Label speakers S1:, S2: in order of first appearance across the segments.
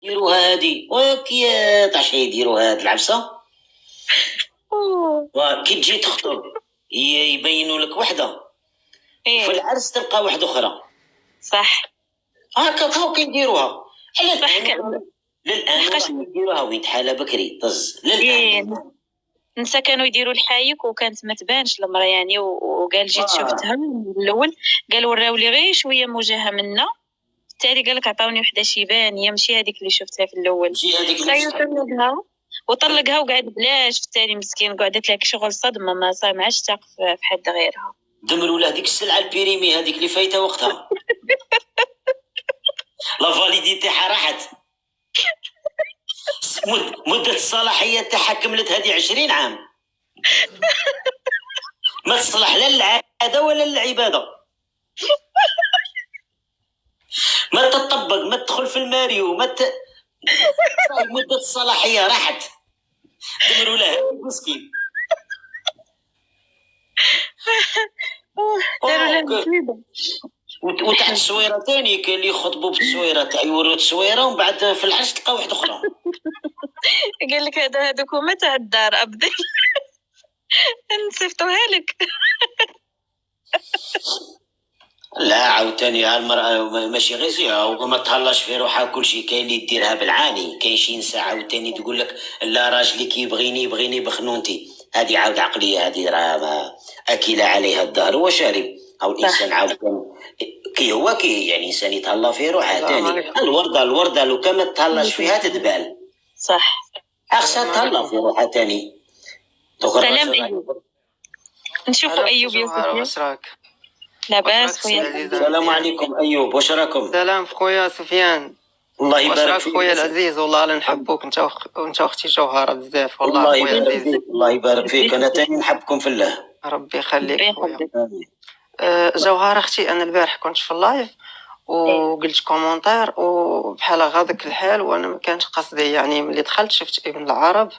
S1: يديروها هادي وكي تعرف يديروا هاد العبسه. وكي تجي تخطب يبينوا لك وحده في العرس تلقى واحده اخرى.
S2: صح
S1: هكا هاو كيديروها.
S2: صح
S1: للان يديروها وين تحالة بكري طز
S2: للان. نسا كانوا يديروا الحايك وكانت ما تبانش المراه يعني، وقال جيت شفتها من الاول، قال وراو لي غير شويه موجهه منا، بالتالي قال لك عطاوني وحده شيبان، هي ماشي هذيك اللي شفتها في الاول. طلقها وطلقها وقعد بلاش، بالتالي مسكين قعدت لك شغل صدمه، ما صار ما عادش تاق في حد غيرها.
S1: دمروا له هذيك السلعه البيريمي هذيك اللي فايته وقتها. لا فاليديتي راحت. مدة الصلاحية تاعها كملت هذه 20 عام. ما تصلح لا العادة ولا العبادة. ما تطبق، ما تدخل في الماريو، مدة الصلاحية راحت. دمروا له مسكين. وتحت التصويره ثاني كاين اللي يخطبوا بالتصويره تاع يوروا التصويره ومن بعد في العرس تلقى واحده اخرى.
S2: قال لك هذوك هما تاع الدار ابدل. نصيفطوها لك.
S1: لا عاوتاني هالمرأة ماشي غير زيها وما تهلاش في روحها كل شيء. كاين اللي ديرها بالعاني، كاين شي نساء عاوتاني تقول لك لا راجلي كي يبغيني بخنونتي. هذه عاود عقليه، هذه راه اكله عليها الدهر وشارب. او الانسان عاوتاني كي هو كي يعني انسان يتهلا في روحها ثاني. الورده لو كان ما تهلاش فيها تدبال.
S2: صح
S1: خاصها تهلا في روحها ثاني.
S2: سلام ايوب. نشوفوا ايوب
S3: واش راك؟
S2: لاباس خويا.
S1: السلام عليكم ايوب، واش راكم؟
S3: سلام خويا سفيان.
S1: الله يبارك
S3: فيك خويا العزيز، والله لا نحبوك انت واختي جوهره بزاف. والله
S1: الله يبارك فيك. الله يبارك فيك، انا تاني نحبكم في الله.
S3: ربي يخليك خويا. جوهره اختي، انا البارح كنت في اللايف وقلت كومونتير وبحال غادك الحال، وانا ما كانش قصدي يعني. ملي دخلت شفت ابن العرب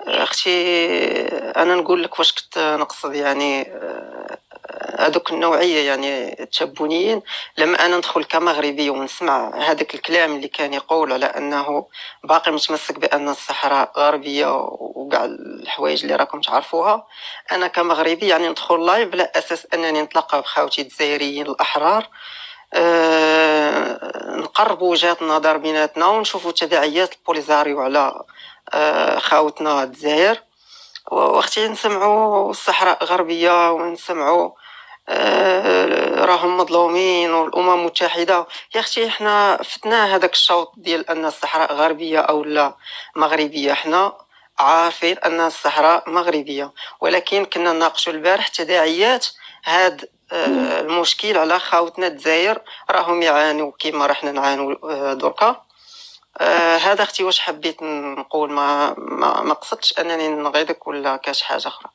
S3: اختي، انا نقول لك واش كنت نقصد يعني. هذوك النوعيه يعني التشبونيين، لما انا ندخل كمغربي ونسمع هذاك الكلام اللي كان يقول على انه باقي متمسك بان الصحراء غربيه وكاع الحوايج اللي راكم تعرفوها، انا كمغربي يعني ندخل لايف بلا اساس انني نتلاقى بخاوتي الجزائريين الاحرار، نقربوا وجهات النظر بيناتنا ونشوفوا تداعيات البوليزاريو على خاوتنا الجزائر. واختي نسمعوا الصحراء غربيه ونسمعوا راهم مظلومين والامم المتحده. يا اختي احنا فتنا هذاك الشوط ديال ان الصحراء غربيه او لا مغربيه. احنا عارفين ان الصحراء مغربيه، ولكن كنا نناقشوا البارح تداعيات هاد المشكل على خاوتنا الجزائر، راهم يعانوا كيما راحنا نعانوا دركا. هذا اختي واش حبيت نقول. ما قصدتش انني نغيظك ولا كاش حاجه اخرى.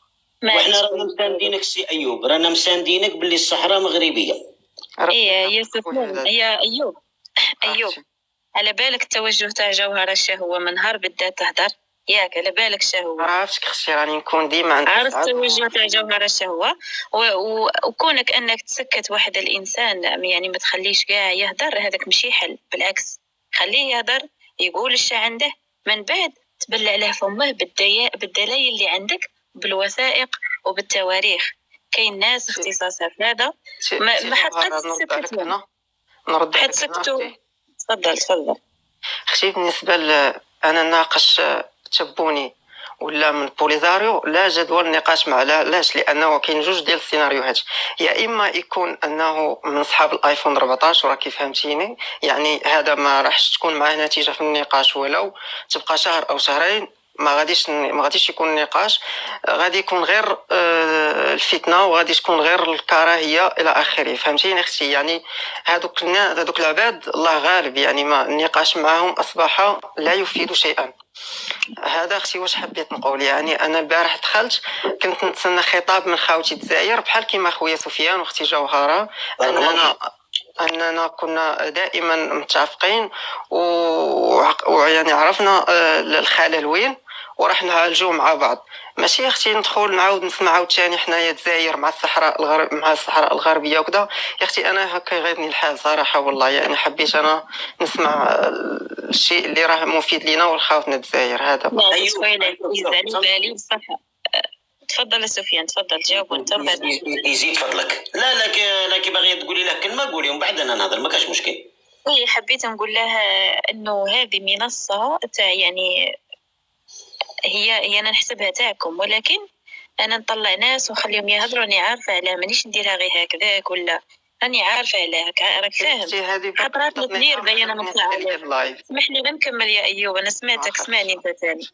S1: وحنا رانا مساندينك سي ايوب، رانا مساندينك باللي الصحراء مغربيه.
S2: يا ايوب على بالك التوجه تاع جوهره هو من نهار بدات تهدر، ياك على بالك هو.
S3: عرفتك اختي، راني نكون ديما
S2: عرفت التوجه تاع جوهره هو. وكونك انك تسكت واحد الانسان يعني ما تخليش كاع يهدر، هذاك ماشي حل، بالعكس خليه يهدر يقول اش عنده، من بعد تبلع له فمه بالدلائل اللي عندك، بالوثائق وبالتواريخ. كاين ناس اختصاصها في هذا، ما حد
S3: نرد
S2: حد سكتوا. تفضل
S3: اختي. بالنسبه انا ناقش تشبوني ولا من بوليزاريو، لا جدول النقاش مع لاش، لانه كاين جوج ديال السيناريوهات. يا اما يكون انه من صحاب الايفون 14 وراكي فهمتيني، يعني هذا ما راحش تكون معاه نتيجه في النقاش، ولو تبقى شهر او شهرين ما غاديش يكون النقاش، غادي يكون غير الفتنه، وغادي تكون غير الكراهيه الى اخره. فهمتيني اختي؟ يعني هذوك العباد الله غالب، يعني ما النقاش معهم اصبح لا يفيد شيئا. هذا اختي واش حبيت نقول. يعني انا البارح دخلت كنت نتسنى خطاب من خاوتي الجزائر بحال كيما خويا سفيان واختي جوهره، اننا كنا دائما متفقين ويعني عرفنا الخلل وين، وراح نعالجوه مع بعض. ماشي اختي ندخل نعاود نسمع عاوتاني حنايا الجزائر مع الصحراء الغربيه وكذا. يا اختي انا هكا يغيظني الحال صراحه والله، يعني حبيت انا نسمع الشيء اللي راه مفيد لينا ولخاوتنا الجزائر. هذا
S2: لا شويه على بالي بصح. تفضل سفيان، تفضل جاوب انت.
S1: يزيد فضلك. لا كي باغي تقولي له كلمه قولي ومن بعد انا نهضر، ما كاش مشكل.
S2: اي حبيت نقول لها انه هذه منصه تاع يعني هي انا نحسبها تاعكم، ولكن انا نطلع ناس ونخليهم يهضروا. راني عارفه علاه، مانيش نديرها غير هكذاك ولا راني عارفه علاه. راك فاهم خطرات التنير بينا متعالي. اسمح لي نكمل يا ايوب، انا سمعتك اسمعني انت ثاني.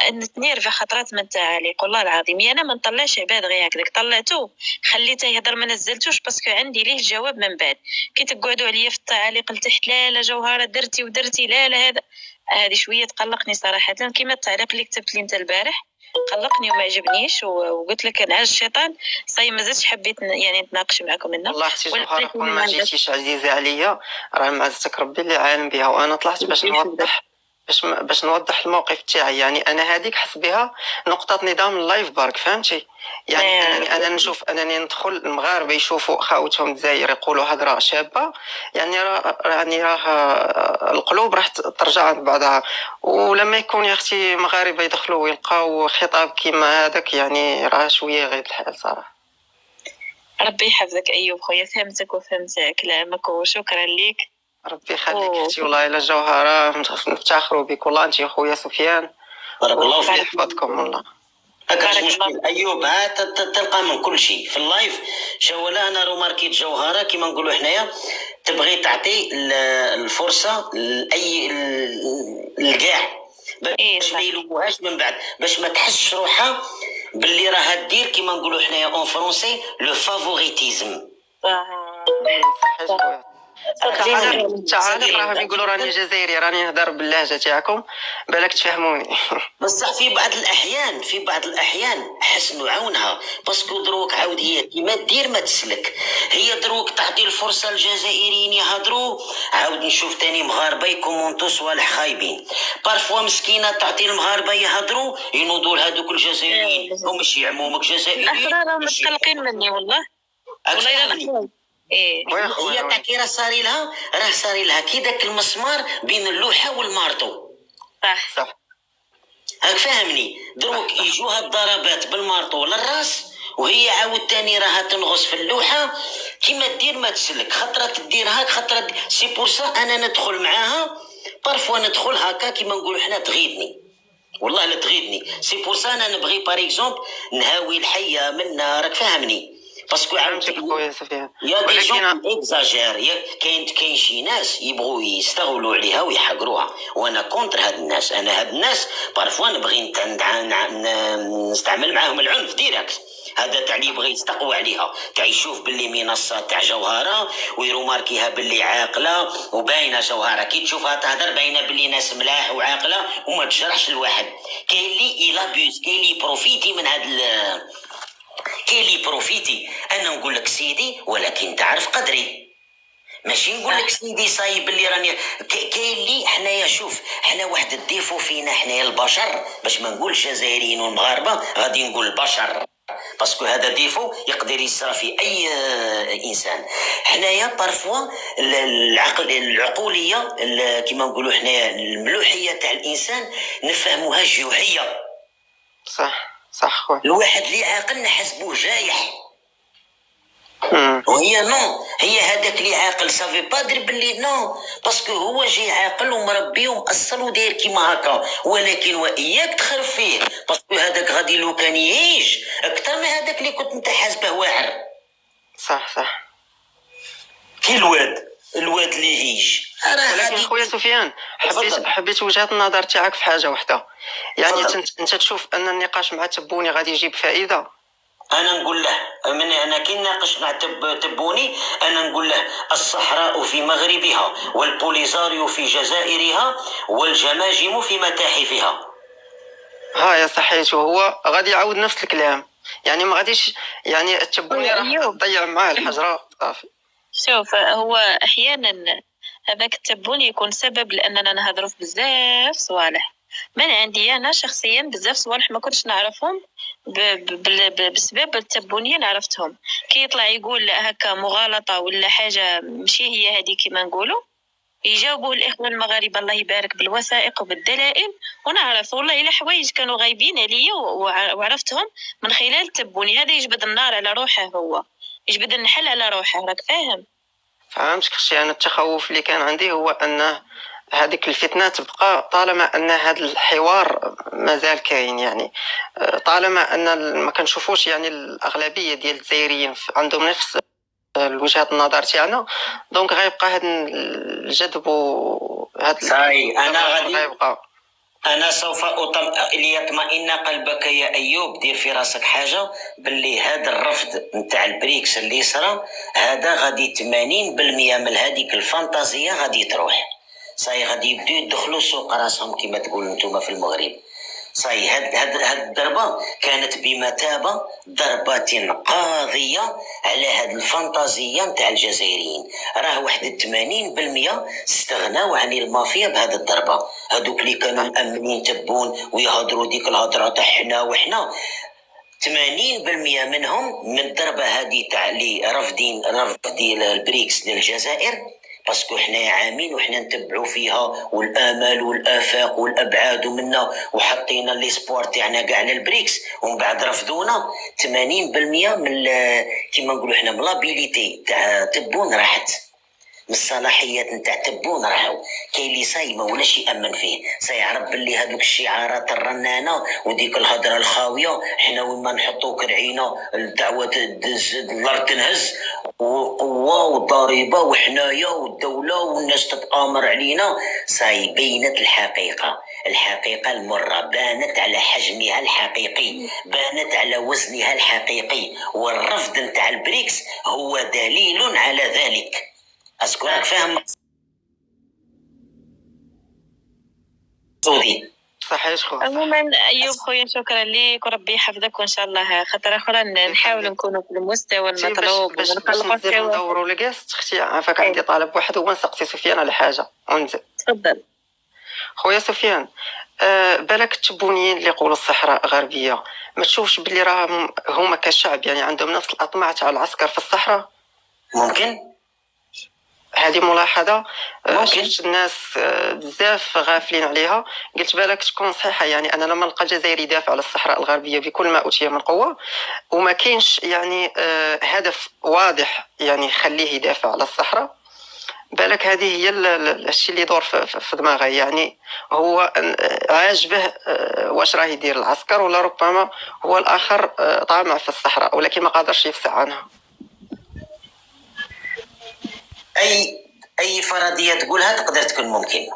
S2: التنير في خطرات من التعاليق والله العظيم. انا ما نطلعش عباد غير هكذاك، طلعته خليته يهضر ما نزلتوش باسكو عندي ليه جواب من بعد. كي تقعدوا عليا في التعاليق لتحت لا جوهره درتي ودرتي لا هذا هذه شويه تقلقني صراحه. كيما التعليق اللي كتبت لي انت البارح قلقني وما عجبنيش، وقلت لك انا الشيطان صاي ما زدتش حبيت يعني نتناقش معكم منه.
S3: والله اختي جوهره كون ما جيتيش عزيزه عليا، راه معزتك ربي اللي عالم بها، وانا طلعت باش نوضح الموقف تاعي. يعني انا هذيك حس بها نقطه نظام اللايف بارك، فهمتي؟ يعني انا نشوف انني ندخل المغاربه يشوفوا خاوتهم الجزائر يقولوا هضره شابه، يعني راه القلوب راح ترجع عند بعضها. ولما يكون يا اختي مغاربه يدخلوا ويلقاو خطاب كيما هذاك، يعني راه شويه غير الحال صراحه.
S2: ربي يحفظك ايوب خويا، فهمتك وفهمت كلامك وشكرا لك.
S3: ربي يخليك اختي والله الا جوهره، نفتخروا بك والله انت خويا سفيان.
S1: بارك الله فيك،
S3: يحفظكم والله.
S1: هكاش مشكل ايوب. ها تلقى من كل شيء في اللايف. شولا انا روماركيت جوهره كيما نقولوا حنايا تبغي تعطي الفرصه لاي الكاع باش ما يلوموهاش من بعد، باش ما تحسش روحها باللي راها دير كيما نقولوا حنايا اون فرونسي لو فافوريتيزم.
S3: تعالى راهم يقولوا راني جزائري، راني نهضر باللهجه تاعكم بالك تفهموني.
S1: بصح في بعض الاحيان حسنوا عونها، باسكو دروك عاود هي كيما دير ما تسلك. هي دروك تعطي الفرصه للجزائريين يهضروا، عاود نشوف تاني مغاربه يكومونتو صوالح خايبين. بارفوا مسكينه تعطي المغاربه يهضروا ينوضوا لهذوك الجزائريين ومش يعمومك جزائريين.
S2: راهم متقلقين مني والله
S1: هي تاكي راه صاري لها كي داك المسمار بين اللوحه والمارطو.
S3: صح
S1: هاك فهمني. دروك يجوها الضربات بالمارطو للراس، وهي عاود تاني راها تنغص في اللوحه كيما دير ما تسلك. خطره تدير هاك خطره سي بورسا انا ندخل معاها. بارفوا ندخل هكا كيما نقولوا حنا تغيدني والله لا تغيدني. سي بورسا انا نبغي بار اكزومبل نهاوي الحيه منا، راك فاهمني؟ باسكو
S3: عمتك خويا سفيان
S1: يا دي جون اكزاجير. كاين شي ناس يبغوا يستغلوا عليها ويحقروها، وانا كونتر هاد الناس. انا هاد الناس بارفوا نبغي نستعمل معاهم العنف ديريكت. هذا تاع اللي يبغي يستقوى عليها، تاع يشوف باللي منصه تاع جوهره ويروماركيها باللي عاقله وباينه. جوهره كي تشوفها تهدر باينه باللي ناس ملاح وعاقله وما تجرحش الواحد. كاين اللي يلابيوز، كاين اللي بروفيتي من هاد كاين اللي بروفيتي. انا نقول لك سيدي ولكن تعرف قدري، ماشي نقول لك سيدي صايب اللي راني. كاين اللي حنايا شوف حنا واحد الديفو فينا حنايا البشر، باش ما نقولش الجزائريين والمغاربه غادي نقول البشر باسكو هذا ديفو يقدر يصرى في اي انسان. حنايا بارفوا العقوليه كيما نقولوا حنايا الملوحيه تاع الانسان نفهموها جوحيه.
S3: صح خويا.
S1: الواحد اللي عاقل نحسبوه جايح، وهي نو. هي هذاك اللي عاقل صافي بادر باللي نو، باسكو هو جاي عاقل ومربي ومأصل وداير كيما هكا. ولكن واياك تخرف فيه، باسكو هذاك غادي لو كان يعيش اكثر من هذاك اللي كنت انت حاسبه واعر.
S3: صح
S1: كي الواد اللي يعيش.
S3: ولكن خويا سفيان حبيت وجهه النظر تاعك في حاجه واحده. يعني انت تشوف ان النقاش مع تبوني غادي يجيب فائده؟
S1: انا نقول له انا كي ناقش مع تبوني انا نقول له الصحراء في مغربها والبوليزاريو في جزائرها والجماجم في متاحفها.
S3: يا صحيت. وهو غادي يعاود نفس الكلام، يعني ما غاديش يعني تبوني راح تضيع معاه الحجره صافي.
S2: شوف هو احيانا هذاك التبون يكون سبب لاننا نهضروا في بزاف صوالح من عندي انا شخصيا بزاف صوالح ما كنتش نعرفهم بسبب التبونيه اللي عرفتهم. كي يطلع يقول هكا مغالطه ولا حاجه ماشي هي هذه كما نقولوا، يجاوبوا الاخوه المغاربه الله يبارك بالوثائق وبالدلائل، ونعرف والله الى حوايج كانوا غايبين عليا وعرفتهم من خلال التبوني. هذا يجبد النار على روحه، هو يجبد النحل على روحه، راك فاهم؟
S3: فهمتك اختي. انا التخوف اللي كان عندي هو انه هذيك الفتنة تبقى طالما ان هذا الحوار مازال كاين، يعني طالما ان ما كنشوفوش يعني الاغلبيه ديال الجزائريين عندهم نفس الوجهات النظر تاعنا، دونك غيبقى هذا الجذب وهذا
S1: صاي انا غادي
S3: غيبقى.
S1: انا سوف ليطمئن قلبك يا ايوب، دير في راسك حاجه باللي هذا الرفض نتاع البريكس اللي صرا هذا غادي 80% من هذيك الفانتازيه غادي تروح. صاي غادي يبدو يدخلوا سوق راسهم كما تقول نتوما في المغرب. صاي هاد الضربه كانت بمثابه ضربه قاضيه على هاد الفانتازيه نتاع الجزائريين. راه واحد 80% استغناو عن المافيا بهذه الضربه. هذوك اللي كانوا مأمنين تبون ويهضروا ديك الهضره تاع حنا وحنا، 80% منهم من الضربه هذه تاع اللي رافضين البريكس للجزائر، باسكو حنا عامين وحنا نتبعوا فيها والامال والافاق والابعاد ومنا وحطينا لي سبور تاعنا كاع للبريكس ومن بعد رفضونا. 80% من كيما نقولوا حنا من لابيليتي تاع تبون راحت، من الصلاحيات نتاع تبون راهو. كاين اللي صاي ما ولاش يامن فيه، سيعرف باللي هذوك الشعارات الرنانه وديك الهضره الخاويه حنا وين ما نحطو كرعينا الدعوه تدز الارض تنهز وقوه وضريبه وحنايا والدوله والناس تتامر علينا. صاي بينت الحقيقه المره، بانت على حجمها الحقيقي، بانت على وزنها الحقيقي، والرفض نتاع البريكس هو دليل على ذلك. أذكرك فاهم صوتي؟
S3: صحيح خويا.
S2: عموما ايوب خويا شكرا لك وربي يحفظك، وان شاء الله خطره اخرى نحاول نكونوا في المستوى المطلوب
S3: باش
S2: ونخلقوا
S3: نزيد ندوروا لكاست. اختي عافاك عندي طلب واحد هو نسقسي سفيان على حاجه ونزل.
S2: تفضل
S3: خويا سفيان، بالك التبونيين اللي يقولوا الصحراء غربيه ما تشوفش باللي راهم هما كشعب يعني عندهم نفس الاطماع تاع العسكر في الصحراء؟
S1: ممكن
S3: هذه ملاحظه
S1: ممكن.
S3: شفت الناس بزاف غافلين عليها. قلت بالك تكون صحيحه، يعني انا لما نلقى جزائري يدافع على الصحراء الغربيه بكل ما اوتي من قوه وما كاينش يعني هدف واضح يعني يخليه يدافع على الصحراء، بالك هذه هي الشيء اللي يدور في دماغه. يعني هو عاجبه واش راه يدير العسكر، ولا ربما هو الاخر طامع في الصحراء ولكن ما قادرش يفسع عنها.
S1: اي فرضيه تقولها تقدر تكون ممكن.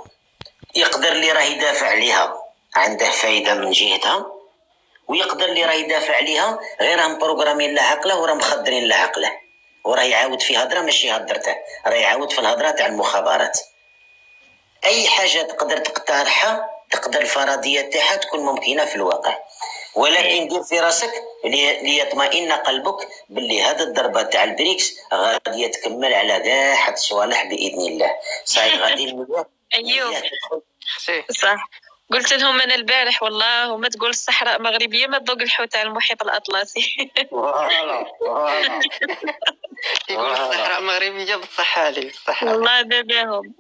S1: يقدر اللي راه يدافع عليها عنده فايده من جهتها، ويقدر اللي راه يدافع عليها غير راهم بروغرامين له عقله وراه مخدرين له عقله، وراه يعاود في هضره ماشي هضرته، راه يعاود في الهضره تاع المخابرات. اي حاجه تقدر تقترحها تقدر الفرضيه تاعها تكون ممكنه في الواقع، ولكن دير في راسك ليطمئن قلبك باللي هذه الضربه تاع البريكس غادي تكمل على كاع حد صوالح باذن الله. صحيح غادي
S2: ايوب صح. قلت لهم انا البارح والله وما تقول الصحراء مغربيه ما تذوق الحوت على المحيط الاطلسي.
S1: فوالا
S3: يقول الصحراء مغربيه بالصحه لي الصحراء
S2: والله باباهم.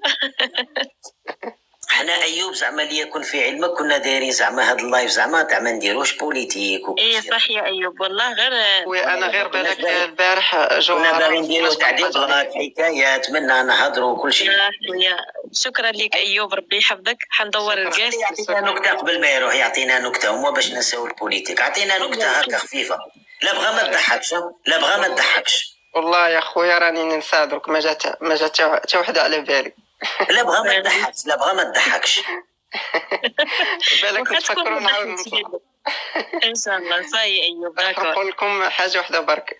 S1: حنا ايوب زعما ليكن في علمك كنا دايرين زعما هاد اللايف زعما تاع ما نديروش بوليتيك
S2: ايه صح يا ايوب والله غير
S3: وانا غير بالك البارح
S1: كنا
S3: جوهره
S1: باغيين نديرو تعليقات حكايات منا نهضروا كل شيء.
S2: شكرا لك ايوب ربي يحفظك. حندور الكاس
S1: يعطينا نكته قبل ما يروح، يعطينا نكته وما باش نساو البوليتيك. عطينا نكته هكا خفيفه، لا بغا ما تضحكش، لا بغا ما تضحكش.
S3: والله يا خويا راني ننسى درك ما جات حتى وحده على بالي.
S1: لا بغا ما تضحكش، لا بغا ما تضحكش.
S3: بالك تفكروا نعاود نصور
S2: ان شاء الله. صاي ايوب
S3: نقول لكم حاجه واحده برك.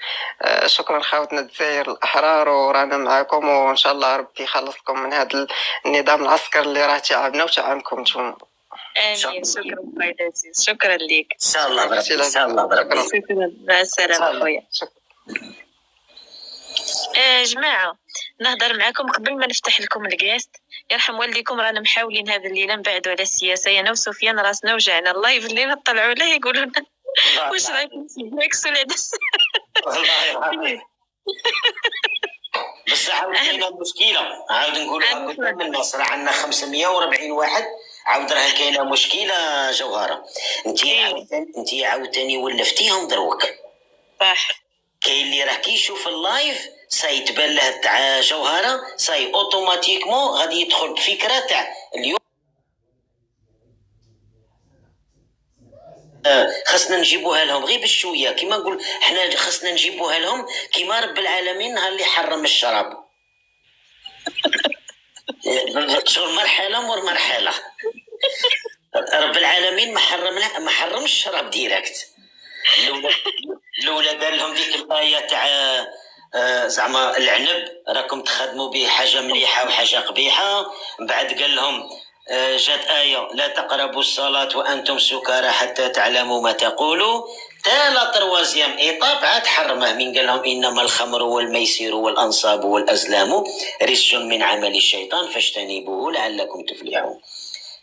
S3: شكرا خاوتنا الجزائر الاحرار ورانا معاكم، وان شاء الله ربي يخلصكم من هذا النظام العسكري اللي راه تعبنا وتعبكم نتوما.
S2: امين. شكرا خويا عزيز، شكرا لك.
S1: ان شاء الله بربي، ان شاء الله بربي.
S2: شكرا، مع السلامه خويا. جماعه نهضر معكم قبل ما نفتح لكم الكاست. يرحم والديكم رانا محاولين هذه الليله نبعدوا على السياسه، انا وسفيان راسنا وجعنا اللايف الليله طلعوا له يقولوا لنا واش رايكم في البريكس ولا
S1: والله يرحمك. بس عاود كاينه مشكله، عاود نقولها قدام الناس، راه عندنا 540 واحد، عاود راه كاينه مشكله جوهره. انت عاوتاني ولفتيهم دروك.
S2: صح.
S1: كاين اللي راه كيشوف اللايف سيتبان له تاع جوهره ساي اوتوماتيكمون غادي يدخل بفكره تاع اليوم خاصنا نجيبوها لهم غير بشويه، كيما نقول حنا خاصنا نجيبوها لهم كيما رب العالمين نهار اللي حرم الشراب. شغل مرحله مور مرحله. رب العالمين ما حرمش الشراب ديريكت. لولا قال لهم ديك الايه تاع زعما العنب راكم تخدموا به حاجه مليحه وحاجه قبيحه، بعد قال لهم جات آية لا تقربوا الصلاة وأنتم سكارى حتى تعلموا ما تقولوا، تالا تروازيام إيطاب عاد حرمه من قال لهم إنما الخمر والميسر والأنصاب والأزلام رجس من عمل الشيطان فاجتنبوه لعلكم تفلحون.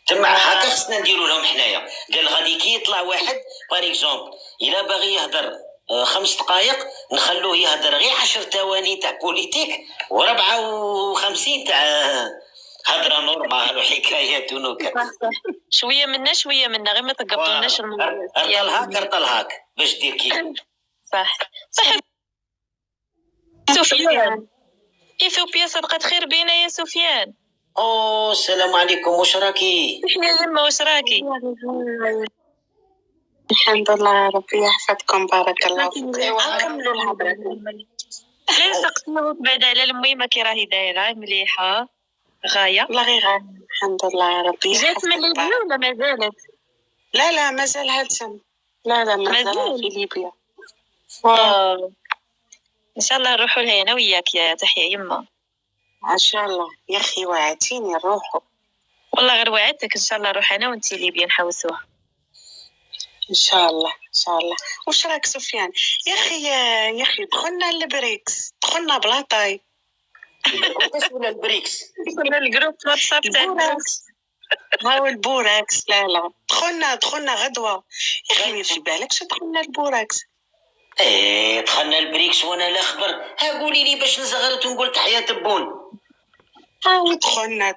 S1: تما هكا خصنا نديروا لهم حنايا. قال غادي كي يطلع واحد بار اكزومبل الا باغي يهدر 5 دقائق نخلوه يهدر غير 10 ثواني تاع بوليتيك و54 تاع هضره نورمال وحكايات ونكت.
S2: شويه منا غير ما تقبلوناش الموضوع.
S1: ارطلهاك باش دير كي
S2: صح. سفيان اثيوبيا صدقت خير بينا يا سفيان.
S1: السلام عليكم، واش راكي؟
S2: يا يما واش راكي؟
S4: الحمد لله، ربي يحفظكم، بارك الله فيك.
S2: كملوا الهضره. غير سقسنا بعد على المهمه كي راهي دايره مليحه غايه.
S4: لا غير الحمد لله، ربي
S2: جات
S4: يحفظك.
S2: من ليبيا ولا مازالت؟
S4: لا مازال تم. لا مازال في ليبيا.
S2: ان شاء الله نروحوا لها انا وياك يا تحية يما.
S4: ان شاء الله يا اخي، وعدتيني نروحوا.
S2: والله غير وعدتك ان شاء الله نروح انا وانتي ليبيا نحوسوها
S4: ان شاء الله. وش راك سفيان؟ يا اخي دخلنا البريكس، دخلنا بلاطاي.
S1: ولا البريكس
S2: دخلنا الجروب واتساب تاع
S4: البوراكس. هاو البوراكس. لا دخلنا غدوه يا اخي، ما في بالكش دخلنا البوراكس.
S1: دخلنا البريكس وانا لا خبر. قولي لي باش نزغرت ونقول تحية تبون.
S4: دخلنا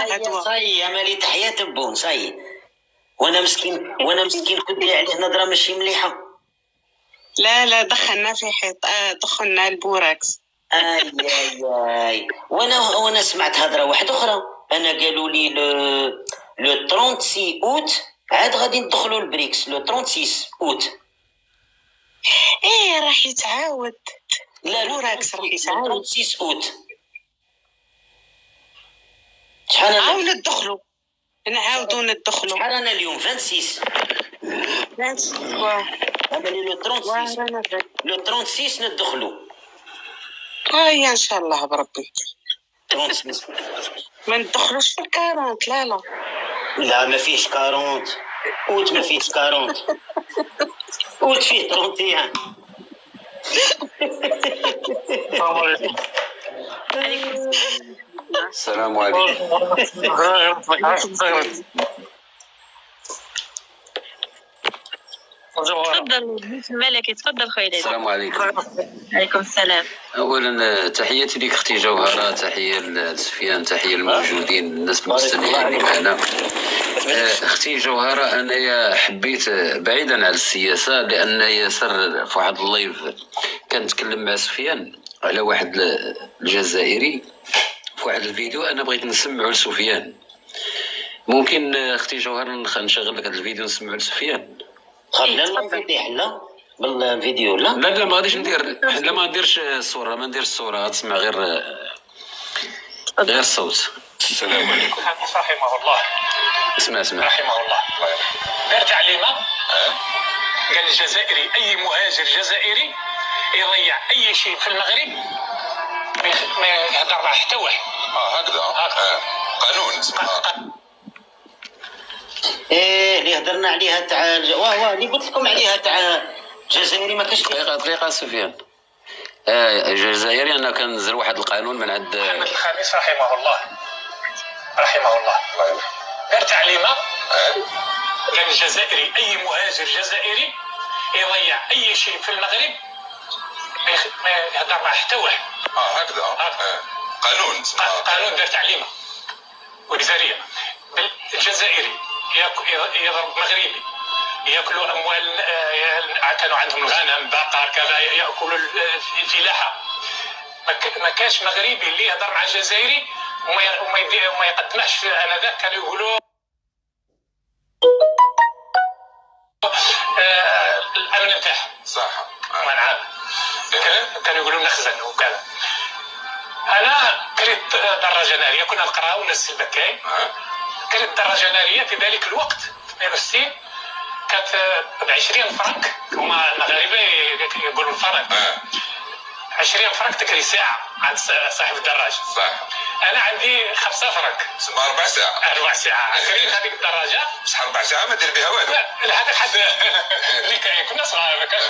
S4: غدوه.
S1: صاي يا مالي تحية تبون صاي. وانا مسكين كنت عليه نظره ماشي مليحه.
S4: لا دخلنا في حيط. دخلنا البوراكس.
S1: اي وانا سمعت هضره واحده اخرى. انا قالوا لي لو 36 اوت عاد غادي ندخلوا البريكس لو 36 اوت.
S4: راح يتعاود.
S1: لا
S4: البوراكس راح يتعاود
S1: 36 اوت. شحال
S4: نعاودوا ندخلوا.
S1: شحال انا اليوم 26. انا لو 36 ندخلوا.
S4: ان شاء الله بربي.
S1: 36
S4: ما ندخلوش في الكارونت.
S1: لا ما فيهش 40 اوت، ما فيهش 40 اوت، فيه 31.
S5: السلام عليكم.
S2: تفضل ملكي، تفضل خويا.
S5: السلام عليكم.
S2: عليكم السلام.
S5: اولا تحياتي لك اختي جوهره، تحيه لسفيان، تحيه للموجودين الناس المستمعين اللي معنا. اختي جوهره، انا حبيت بعيدا عن السياسه، لان ياسر في واحد اللايف كان نتكلم مع سفيان على واحد الجزائري في واحد الفيديو. انا بغيت نسمعه لسفيان. ممكن اختي جوهره نشغل لك هذا الفيديو نسمعه لسفيان؟
S1: خلينا نفتح لا بالفيديو. لا
S5: ما غاديش ندير. لا ما نديرش الصوره، غتسمع غير الصوت.
S6: السلام عليكم. رحمه الله.
S5: اسمع
S6: رحمه الله. يرجع لما قال الجزائري اي مهاجر جزائري يضيع اي شيء في المغرب ما يهضر مع حتى واحد. هكذا قانون.
S1: اللي هضرنا عليها تاع اللي قلت لكم عليها تاع الجزائري ما كاش.
S5: دقيقه سفيان. الجزائري انا كنزل واحد القانون من عند
S6: محمد الخامس رحمه الله. رحمه الله دار تعليمه. قال الجزائري اي مهاجر جزائري يضيع اي شيء في المغرب ما يهضر مع حتى واحد.
S7: هكذا قانون
S6: قانون دار تعليمه وزاريه. الجزائري يضرب مغربي ياكلوا اموال، كانوا عندهم الغنم بقر كذا، ياكلوا الفلاحه. ما كانش مغربي اللي يهضر مع الجزائري وما يقدمهش. انذاك كانوا يقولوا الامن نتاعها
S7: صح.
S6: نعم، كانوا يقولوا نخزن وكذا. انا كريت دراجه ناريه، كنا نقراو ناس البكاي. كريت دراجه ناريه في ذلك الوقت 62 كانت ب20 فرنك. هما المغاربه يقولوا الفرنك. 20 فرنك تكري ساعه عند صاحب الدراجه.
S7: صح.
S6: انا عندي 5 فرنك،
S7: تسمى 4 ساعات.
S6: 4 ساعات كريت هذيك الدراجه.
S7: بصح 4 ساعات ما دير بها والو.
S6: لا هذاك حد اللي كنا صغار ما كانش.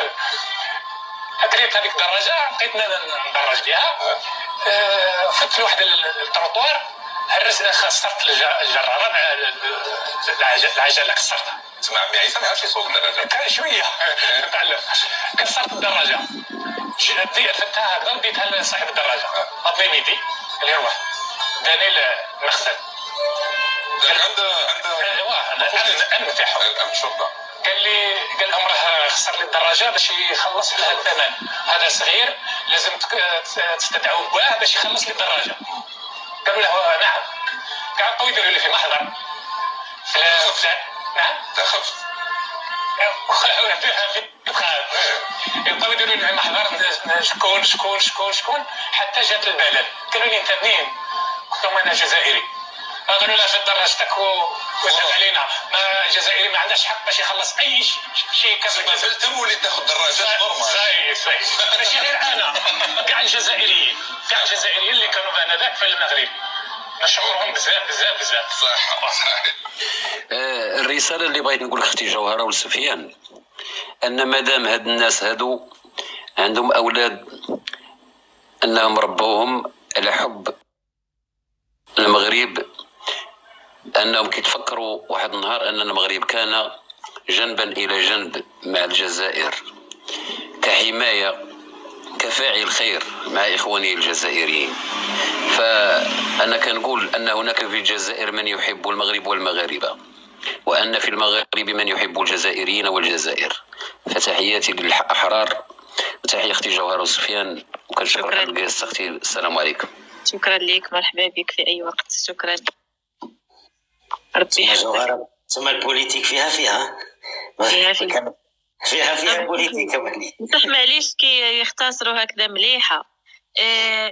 S6: كريت هذيك الدراجه بقيت ندرج بها. فت في واحد التروطوار، خسرت الجراره، العجله كسرتها.
S7: تسمى عمي عيسى ما عرفش يسوق الدراجه.
S6: كان شويه تعلم. كسرت الدراجه، فتها هكذا وديتها لصاحب الدراجه. عطني ميدي اللي يروح داني المخزن. الامن تاعهم،
S7: الامن الشرطه.
S6: قال لهم راه خسر لي الدراجه باش يخلص لها الثمن. هذا صغير لازم تستدعوا باه باش يخلص لي الدراجه. قالوا له نعم. قعدوا يديروا لي في محضر. نعم
S7: خفت.
S6: يبقاو يديروا لي محضر، شكون حتى جات البلد. قالوا لي انت منين؟ قلت لهم انا جزائري. قالوا لا شد دراجتك وزاد علينا. ما الجزائري ما عندهاش حق باش يخلص اي شيء كسب.
S7: قفلتم وليت تاخذ دراجات نورمال.
S6: صحيح. ماشي غير انا، كاع الجزائريين اللي كانوا انذاك في المغرب نشكرهم بزاف.
S7: صح.
S5: الرساله اللي بغيت نقول اختي جوهره والسفيان، ان مادام هاد الناس هادو عندهم اولاد انهم ربوهم على حب المغرب، انهم كيتفكروا واحد النهار ان المغرب كان جنبا الى جنب مع الجزائر كحمايه كفاعل خير مع اخوانه الجزائريين. فانا كنقول ان هناك في الجزائر من يحب المغرب والمغاربه، وان في المغرب من يحب الجزائريين والجزائر. فتحياتي للاحرار وتحيه اختي جوهره وسفيان، وكنشكر على الجلسه اختي. السلام عليكم.
S2: شكرا لك، مرحبا بك في اي وقت. شكرا. ربي
S1: جوهره تسمى البوليتيك فيها بوليتيك ملي.
S2: صح معليش كي يختصروا هكذا مليحه.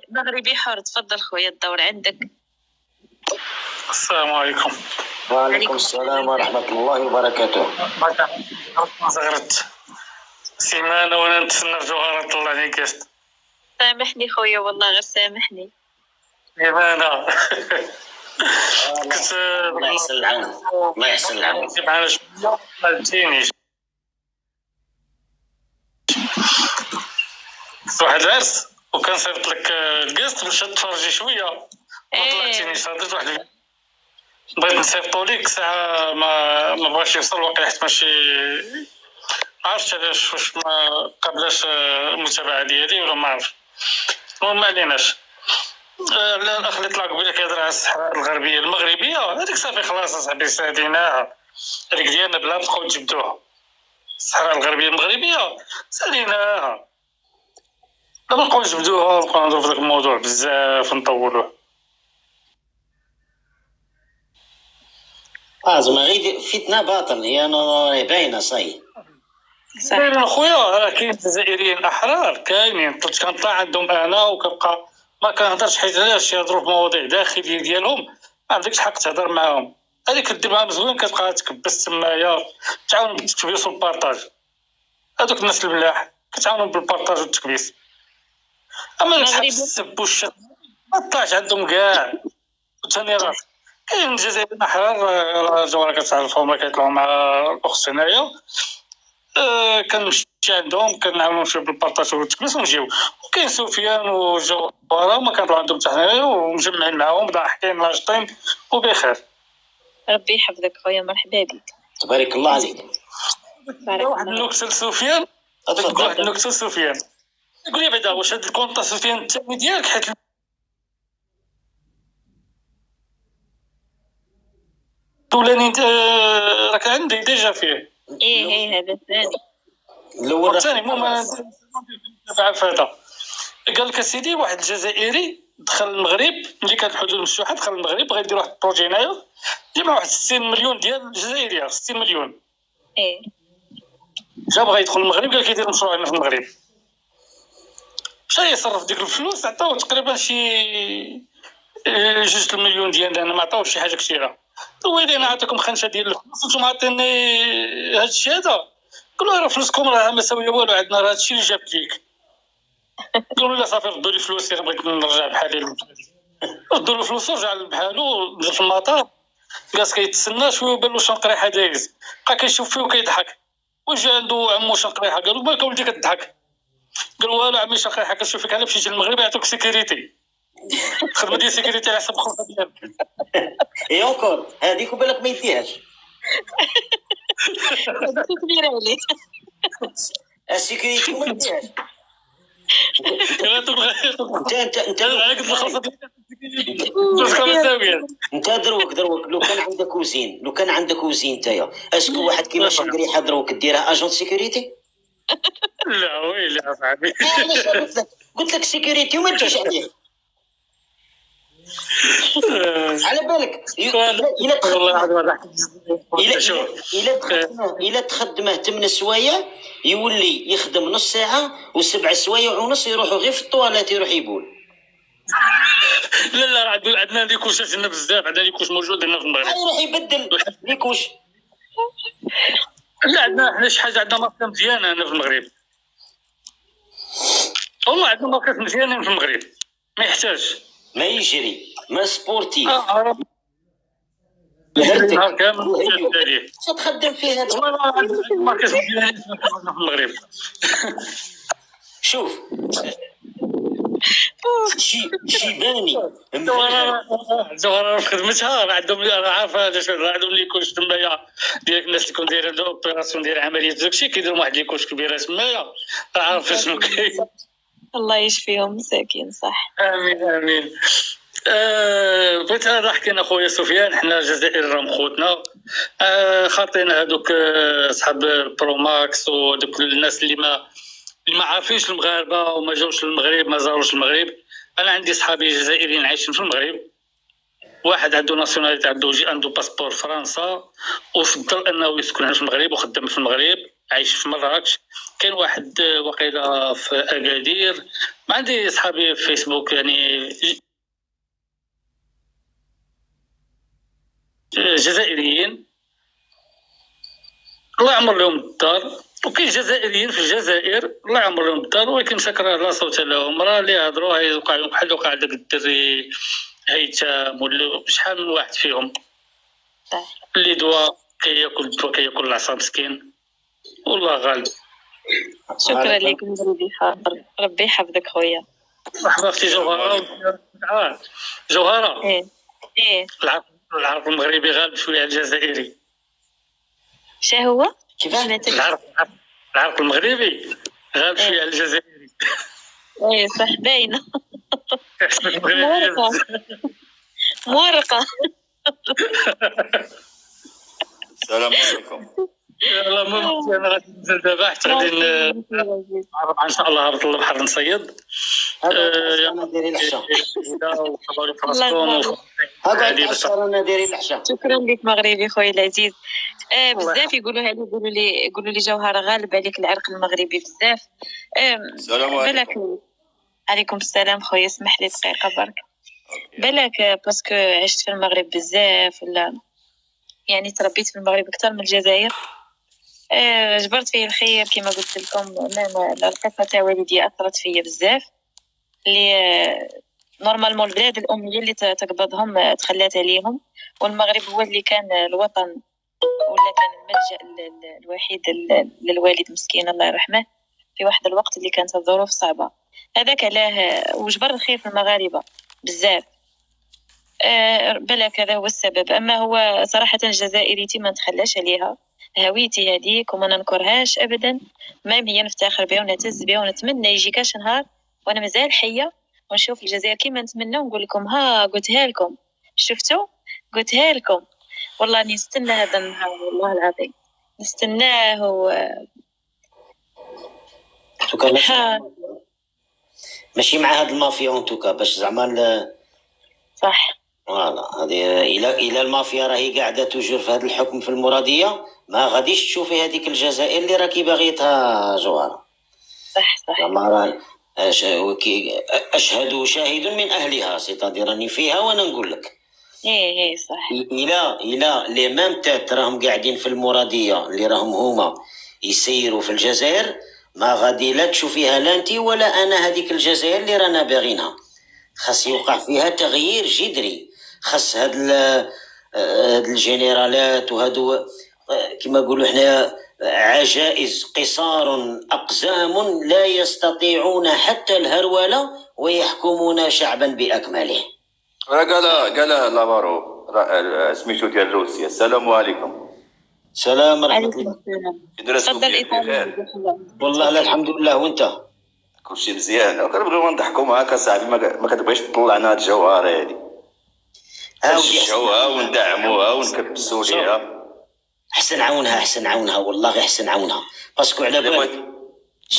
S2: مغربي حر. تفضل خويا الدور عندك.
S6: السلام عليكم.
S1: وعليكم السلام ورحمه الله وبركاته.
S6: صغرت سيمانه وانا نتسنى في جوهره الله عليك.
S2: سامحني خويا والله غير سامحني.
S6: سيمانه
S1: كنت الله يحسن العون. الله يحسن العون.
S6: معنا شويه ما تجينيش واحد العرس وكنصيفط لك الكاست باش تفرجي شويه. ما طلعتينيش. هضرت واحد بغيت نصيفطو ليك ساعه ما بغاش يوصل واقيلا حيت ماشي عرفتش علاش واش ما قبلاش المتابعه ديالي ولا ما عرف. المهم ما عليناش. الاخ اللي طلع قبيله كيهضر على الصحراء الغربيه المغربيه، هذيك صافي خلاص اصاحبي ساليناها. هذيك ديالنا بلا تبقاو تجبدوها. الصحراء الغربيه المغربيه ساليناها، لا ما نبقاوش نجبدوها ونبقاو نهضروا في ذاك الموضوع بزاف نطولوه.
S1: زعما غير فتنه باطل هي باينه صاي.
S6: صحيح خويا. راه كاين جزائريين احرار كاينين كنطلع عندهم انا وكنبقى ما كنهضرش حيت علاش يهضروا في مواضيع داخليه ديالهم ما عندكش حق تهضر معاهم. هذيك كدير معاهم زوين كتبقى تكبس تمايا تعاون بالتكبيس والبارطاج. هذوك الناس الملاح كتعاونوا بالبارطاج والتكبيس. اما السب والشتم ما طلعش عندهم كاع. وثاني راه كاين الجزائريين احرار جوهره كتعرفهم راه كيطلعوا مع الاخت هنايا كنمشي عندهم كنعاونهم شويه بالبارطاج والتكنيس ونجيو. وكاين سفيان وجوهره ما كانوا عندهم حتى حنايا ومجمعين معاهم ضاحكين ناشطين وبخير.
S2: ربي يحفظك خويا، مرحبا بك.
S1: تبارك الله عليك.
S6: واحد النكته لسفيان، تقول واحد النكته لسفيان، يقول لي بعدا واش هاد الكونط سفيان الثاني ديالك حيت الاولاني راك عندي ديجا فيه.
S2: ايه هذا الثاني.
S1: الاول
S6: الثاني المهم عارف هذا. قال لك اسيدي واحد الجزائري دخل المغرب ملي كانت الحدود مفتوحه، دخل المغرب بغى يدير واحد البروجي هنايا جمع واحد 60 مليون ديال الجزائريه، 60 مليون.
S2: ايه
S6: جا بغى يدخل المغرب قال لك يدير مشروع هنا في المغرب. مشى يصرف ديك الفلوس عطاوه تقريبا شي 2 المليون ديال انا ما عطاوش شي حاجه كثيره. الوالدين انا عطيكم 5 ديال الفلوس وانتم عاطيني هذا الشيء هذا. قالوا راه فلوسكم راه ما ساويه والو، عندنا راه هذا الشيء اللي جابت ليك. قالوا لا صافي ردوا لي فلوسي بغيت نرجع بحالي. ردوا له فلوسو رجع بحالو نزل في المطار جالس كيتسنى شويه وبان له شنقريحه دايز بقى كيشوف فيه وكيضحك. وجا عنده عمو شنقريحه قالوا بالك ولدي كتضحك. قال والو عمي شنقريحه كنشوف فيك على مشيتي للمغرب يعطوك سيكوريتي خدمه ديال سيكوريتي على حسب الخلطه ديالك.
S1: اي اونكور هذيك وبالك ما يديهاش
S2: كبير عليك.
S1: السيكوريتي ما يديهاش. انت انت دروك لو كان عندك وزين نتايا اسكو واحد كيما شنقريحه دروك ديرها اجون سيكوريتي؟
S6: لا ويلي اصاحبي
S1: قلت لك سيكوريتي وما تجيش عليه. على بالك إلا تخدمه 8 سوايع يولي يخدم نص ساعة و7 سوايع ونص يروحوا غير في الطواليت يروح يبول.
S6: لا عندنا ليكوش عندنا بزاف، عندنا ليكوش موجود هنا في المغرب.
S1: يروح يبدل ليكوش.
S6: لا عندنا حنا شي حاجة، عندنا ماركة مزيانة هنا في المغرب والله، عندنا ماركة مزيانة في المغرب ما يحتاج
S1: ما يجري ما سبورتيف.
S6: نهار كامل
S1: تخدم فيها
S6: ماركة مزيانة في المغرب.
S1: شوف شيباني
S6: زهرة في خدمتها راه عندهم، راه عارفه راه عندهم ليكوش تمايا ديال الناس اللي كون دايرين لوبيراسيون ديال عمليه داكشي كيديروا واحد ليكوش كبيره تمايا، راه عارف شنو كاين.
S2: الله يشفيهم مساكين. صح
S6: امين. بغيت هذا حكينا خويا سفيان، حنا الجزائر راهم خوتنا، خاطينا هذوك اصحاب بروماكس ودوك الناس اللي ما عارفينش المغاربه وما جاوش للمغرب ما زاروش المغرب. انا عندي صحابي جزائريين عايشين في المغرب، واحد عنده ناسيوناليتي عنده باسبور فرنسا وفضل انه يسكن هنا في المغرب وخدم في المغرب عايش في مراكش. كاين واحد وقيله في اكادير. ما عندي صحابي في فيسبوك يعني جزائريين الله يعمر لهم الدار، وكاين جزائريين في الجزائر الله يعمر لهم الدار ولكن شكرا لا صوت لهم، راه اللي هضروا يوقع لهم بحال وقع داك الدري هيثم ولا شحال من واحد فيهم اللي دوا كياكل العصا مسكين والله غالب.
S2: شكرا لكم ربي يحفظك خويا.
S6: مرحبا اختي جوهره.
S2: ايه
S6: العرب المغربي غالب شويه على الجزائري.
S2: شا هو
S1: كيفاش
S6: العرب المغربي غالب شويه على الجزائري.
S2: ايه صح باينه مورقه.
S7: السلام عليكم.
S6: يلا ممكن انا غادي ننزل دابا حتى غادي ان شاء الله هبط البحر نصيد.
S1: انا دايرين العشاء انا دايرين العشاء.
S2: شكرا لك مغربي خويا العزيز. بزاف يقولوا لي جوهره غالب عليك العرق المغربي بزاف.
S7: السلام عليكم.
S2: عليكم السلام خويا، اسمح لي دقيقه برك. بالك باسكو عشت في المغرب بزاف ولا يعني تربيت في المغرب اكثر من الجزائر. جبرت فيه الخير كما قلت لكم. القصه تاع والدي اثرت فيا بزاف، اللي نورمالمون البلاد الام هي اللي تقبضهم تخلات عليهم، والمغرب هو اللي كان الوطن ولا كان الملجأ الوحيد للوالد مسكين الله يرحمه في واحد الوقت اللي كانت الظروف صعبة. هذاك علاه وجبر الخير في المغاربة بزاف. بلا هذا هو السبب. أما هو صراحة الجزائريتي ما نتخلاش عليها، هويتي هذيك وما ننكرهاش أبدا، ما هي نفتخر بها ونعتز بها، ونتمنى يجي كاش نهار وأنا مازال حية ونشوف الجزائر كيما نتمنى ونقول لكم ها قلتها لكم، شفتوا قلتها لكم. والله نستنى هذا النهار والله العظيم نستناه
S1: ماشي مع هاد المافيا انتوكا باش زعما
S2: صح.
S1: فوالا هذه الى المافيا راهي قاعده توجور في هذا الحكم في المراديه، ما غاديش تشوفي هذيك الجزائر اللي راكي باغيتها جوهره.
S2: صح
S1: ما راهي اشهد شاهد من اهلها، سيتادير راني فيها وانا نقول لك
S2: ايه صح.
S1: الى لي ميم تيت راهم قاعدين في المراديه اللي راهم هما يسيروا في الجزائر، ما غادي لا تشوفيها لا انت ولا انا هذيك الجزائر اللي رانا باغينها. خاص يوقع فيها تغيير جذري، خاص هاد الجنرالات وهادو كما نقولوا احنا عجائز قصار اقزام لا يستطيعون حتى الهروله ويحكمون شعبا باكمله.
S7: قال لافارو سميتو ديال روسيا. السلام عليكم.
S1: سلام ورحمه الله.
S2: تفضل
S1: والله لا الحمد لله. وانت؟
S7: كلشي مزيان. كنبغيو نضحكوا معاك اصاحبي، ما كتبغيش تطلعنا هاد الجوهره هادي، نشجعوها وندعموها ونكبسوا ليها.
S1: احسن عونها والله احسن عونها، باسكو على بالك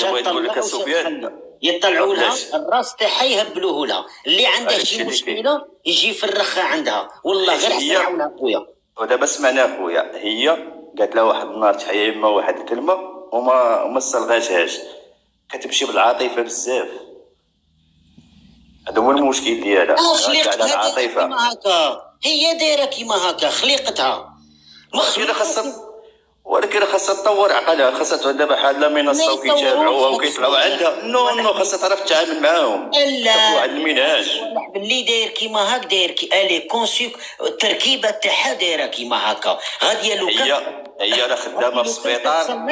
S7: بغيت نقول لك سفيان
S1: يطلعوا لها الراس تاعها يهبلوه لها، اللي عندها شي مشكله يجي يفرخها عندها، والله غير احسن عونها خويا.
S7: ودابا سمعنا خويا، هي قالت لها واحد النهار تحيا يما واحد الكلمه وما صلغاتهاش، كتمشي بالعاطفه بزاف. هذا هو المشكل ديالها، على العاطفه.
S1: هي دايره كيما هكا خليقتها،
S7: ولكن خاصها تطور عقلها، خاصها تعود بحال منصه وكيتابعوها وكيطلعوا عندها. نو خاصها تعرف تتعامل معاهم، تاخذ واحد المنهاج.
S1: باللي داير كيما هاك، داير الي كونسيك التركيبه تاعها دايره كيما هكا غاديه. لو
S7: هي راه خدامه في السبيطار.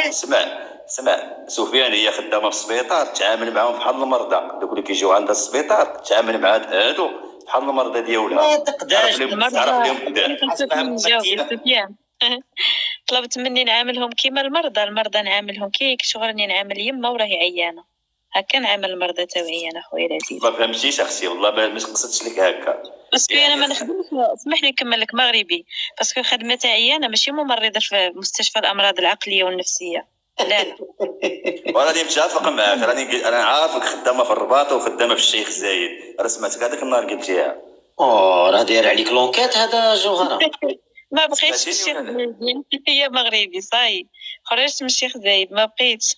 S7: اسمع سفيان، هي خدامه في السبيطار، تعامل معاهم بحال المرضى. دوك اللي كيجيو عندها السبيطار تعامل مع هادو بحال المرضى ديالها.
S1: ما تقدرش
S7: تعرف لهم
S2: طلبت مني نعاملهم كيما المرضى نعاملهم كي شغل راني نعامل يما وراهي عيانه، هكا نعامل المرضى تاوعي انا خويا العزيز.
S7: ما فهمتيش اختي، والله ما قصدتش لك هكا.
S2: باسكو انا ما نخدمش، اسمح لي نكمل لك مغربي، باسكو خدمه تاعي انا ماشي ممرضه في مستشفى الامراض العقليه والنفسيه، لا
S7: راني متفق معاك. انا عارفك خدامه في الرباط وخدامه في الشيخ زايد، راه سمعتك هذاك النهار قلتيها.
S1: راه داير عليك لونكيت هذا جوهره.
S2: ما بقيتش في الشيخ زايد، هي مغربي صاي خرجت من الشيخ زايد ما بقيتش.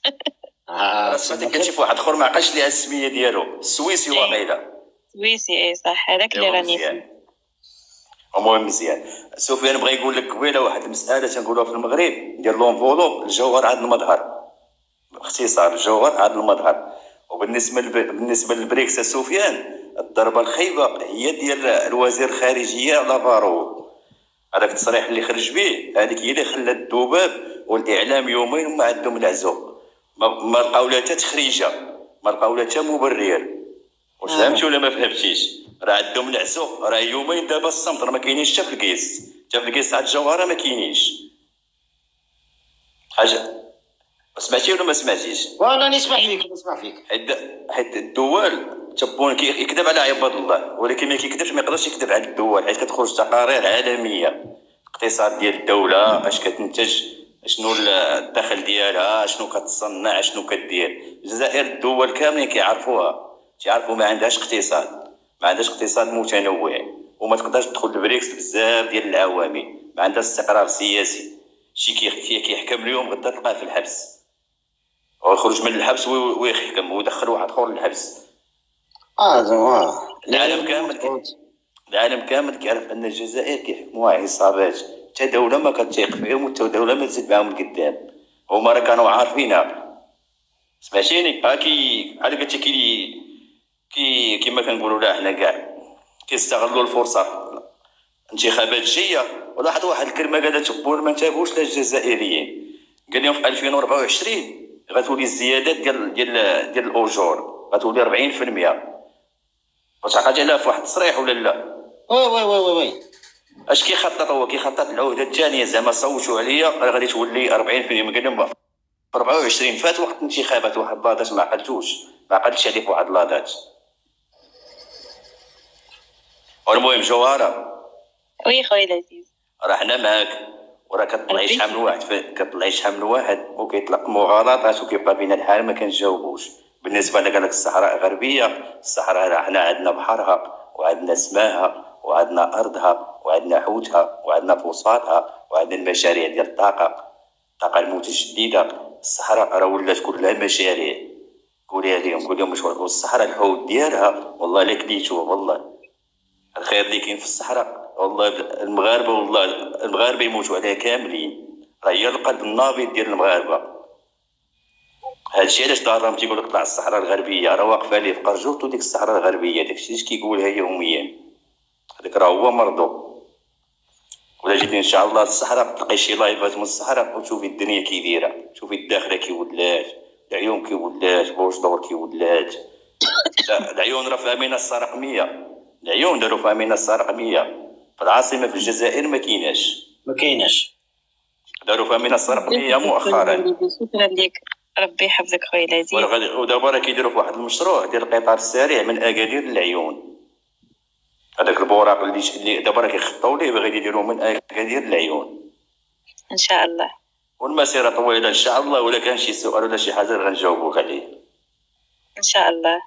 S7: سمعتك قلتي في واحد اخر ما عقلش ليها السميه ديالو، السويسي واقيلا.
S2: سويسي صح، هذاك اللي راني
S7: فيه. المهم مزيان. سفيان بغى يقول لك قبيله واحد المساله تنقولوها في المغرب ديال لونفولوب، الجوهر عاد المظهر، باختصار الجوهر عاد المظهر. وبالنسبه للبريكس سفيان، الضربه الخايبه هي ديال الوزير الخارجيه لافارو. هذاك التصريح اللي خرج به، هذيك هي اللي خلات الذباب والاعلام يومين وما عندهم العزو، ما لقاو لا حتى تخريجه، ما لقاو لا حتى مبرر. واش فهمتي ولا ما فهمتيش؟ راه عندهم العزو، راه يومين دابا الصمت، راه ما كاينينش حتى في الكيس تاع الجوهره ما كاينينش حاجه. سمعتي ولا ما سمعتيش؟
S1: والله نسمع فيك.
S7: حيت الدول تبون يكذب على عباد الله، ولكن ما كيكذبش، ما يقدرش يكذب على الدول، حيت كتخرج تقارير عالميه الاقتصاد ديال الدوله، اش كتنتج، شنو الدخل ديالها، شنو كتصنع، شنو كدير. الجزائر الدول كاملين كيعرفوها، تيعرفوا ما عندهاش اقتصاد متنوع، وما تقدرش تدخل البريكس بزاف ديال العوامل، ما عندهاش استقرار سياسي. شي كيحكم اليوم غدا تلقاه في الحبس، ويخرج من الحبس ويحكم ويدخل واحد اخر للحبس. العالم كامل كيعرف ان الجزائر كيحكموها عصابات، حتى دوله ما كتثيق فيهم، وحتى دوله ما تزيد معاهم لقدام. هما راه كانوا عارفينها. سمعتيني؟ بحال قلتي كيما كنقولوا لا حنا كاع كيستغلوا الفرصه. انتخابات جايه. ولاحظ واحد الكلمه قالها تبون ما انتبهوش للجزائريين، قال لهم في 2024 غتولي الزيادات ديال الاجور غتولي 40%. واش عقلت عليها في واحد التصريح ولا لا؟
S1: وي
S7: اش كيخطط هو؟ كيخطط العهده الثانيه، زعما صوتوا عليا غادي تولي 40%. قال لهم في 24 فات وقت الانتخابات واحد لاطاش ما عقلتش عليه في واحد لاطاش. والمهم جوهره،
S2: وي خويا العزيز،
S7: راه حنا معاك، وراه كطلعي شحال من واحد كطلعي شحال من واحد وكيطلق مغالطات وكيبقى بينا الحال ما كنجاوبوش. بالنسبه لك الصحراء الغربيه، الصحراء راه حنا عندنا بحرها وعندنا سماها وعندنا ارضها وعندنا حوتها وعندنا فوسفاتها وعندنا المشاريع ديال الطاقه المتجدده. الصحراء راه ولات كلها مشاريع. قولي لهم واش الصحراء الحوت ديالها والله لا كليتوه. والله الخير اللي كاين في الصحراء والله المغاربه، والله المغاربه يموتوا عليها كاملين، راه هي القلب النابض ديال المغاربه. هادشي علاش دارهم تيقول لك طلع الصحراء الغربيه، راه واقفه ليه في قرجوط وديك الصحراء الغربيه داكشي اش كيقولها يوميا، هذاك راه هو مرضو. ولا جيتي ان شاء الله للصحراء تلقاي شي لايفات من الصحراء وتشوفي الدنيا كي دايره، شوفي الداخله كي ولات، العيون كي ولات، بوش دور كي ولات. لا العيون راه فاهمين الرقميه، العيون داروا فاهمين الرقميه. في العاصمه في الجزائر ما كايناش داروا فاهمين الرقميه مؤخرا.
S2: شكرا لك، ربي يحفظك خويا العزيز.
S7: ودابا راه كيديروا في واحد المشروع ديال القطار السريع من اكادير للعيون. هذاك البوراق اللي دابا راه كيخططوا ليه باغي يديروه من اكادير للعيون.
S2: ان شاء الله.
S7: والمسيره طويله ان شاء الله، ولا كان شي سؤال ولا شي حاجه غنجاوبوك عليه
S2: ان شاء الله.